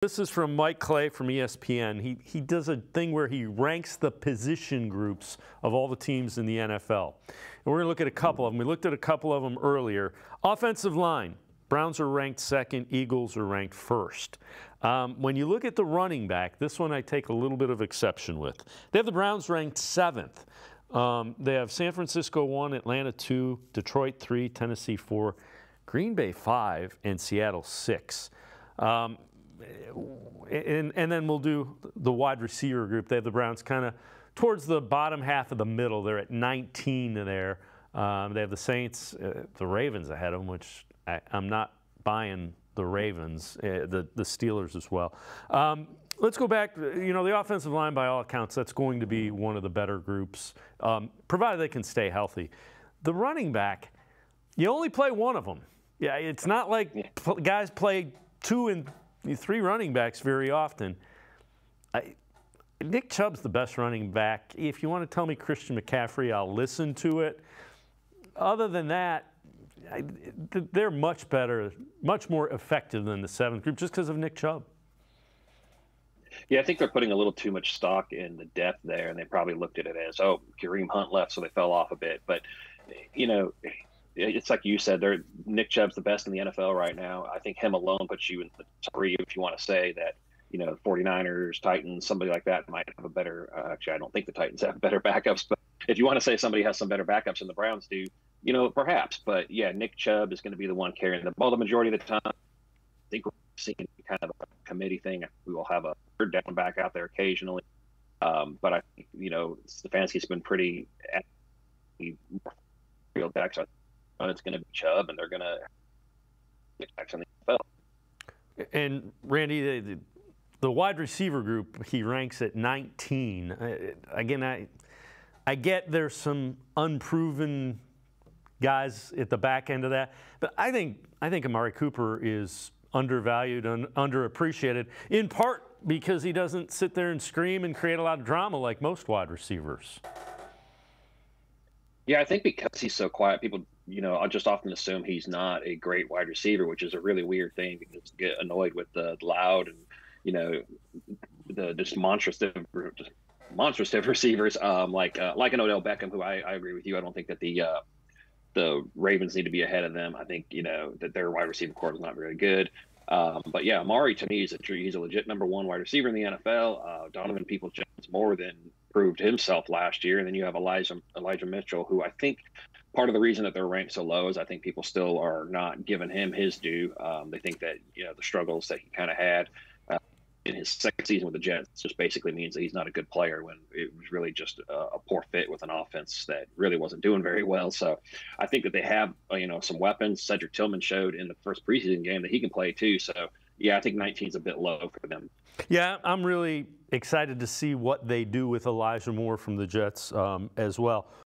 This is from Mike Clay from ESPN. He does a thing where he ranks the position groups of all the teams in the NFL. And we're going to look at a couple of them. We looked at a couple of them earlier. Offensive line. Browns are ranked second. Eagles are ranked first. When you look at the running back, this one I take a little bit of exception with. They have the Browns ranked seventh. They have San Francisco 1, Atlanta 2, Detroit 3, Tennessee 4, Green Bay 5, and Seattle 6. And then we'll do the wide receiver group. They have the Browns kind of towards the bottom half of the middle. They're at 19 there. They have the Saints, the Ravens ahead of them, which I'm not buying the Ravens, the Steelers as well. Let's go back. You know, the offensive line, by all accounts, that's going to be one of the better groups, provided they can stay healthy. The running back, you only play one of them. Yeah, it's not like guys play 2 and 3 running backs very often. Nick Chubb's the best running back. If you want to tell me Christian McCaffrey, I'll listen to it. Other than that, they're much better, much more effective than the 7th group just because of Nick Chubb. Yeah, I think they're putting a little too much stock in the depth there, and they probably looked at it as, oh, Kareem Hunt left, so they fell off a bit. But, you know, it's like you said, Nick Chubb's the best in the NFL right now. I think him alone puts you in the top 3 if you want to say that, you know, 49ers, Titans, somebody like that might have a better actually, I don't think the Titans have better backups. But if you want to say somebody has some better backups than the Browns do, you know, perhaps. But, yeah, Nick Chubb is going to be the one carrying the ball the majority of the time. I think we're seeing kind of a committee thing. We will have a third down back out there occasionally. But I think, you know, Stefanski's been pretty real back, so it's going to be Chubb, and they're going to get back in the NFL. And, Randy, the wide receiver group, he ranks at 19. Again, I get there's some unproven guys at the back end of that, but I think Amari Cooper is undervalued and underappreciated, in part because he doesn't sit there and scream and create a lot of drama like most wide receivers. Yeah, I think because he's so quiet, people, you know, I'll just often assume he's not a great wide receiver, which is a really weird thing because you get annoyed with the loud and, you know, the just monstrous receivers like an Odell Beckham, who I agree with you. I don't think that the Ravens need to be ahead of them. I think, you know, that their wide receiver corps is not very good. But yeah, Amari to me he's a legit #1 wide receiver in the NFL. Donovan Peoples-Jones more than proved himself last year. And then you have Elijah Mitchell, who I think part of the reason that they're ranked so low is I think people still are not giving him his due. They think that, you know, the struggles that he kind of had in his second season with the Jets just basically means that he's not a good player, when it was really just a poor fit with an offense that really wasn't doing very well. So I think that they have, you know, some weapons. Cedric Tillman showed in the first preseason game that he can play too. So yeah, I think 19 is a bit low for them. Yeah, I'm really excited to see what they do with Elijah Moore from the Jets as well.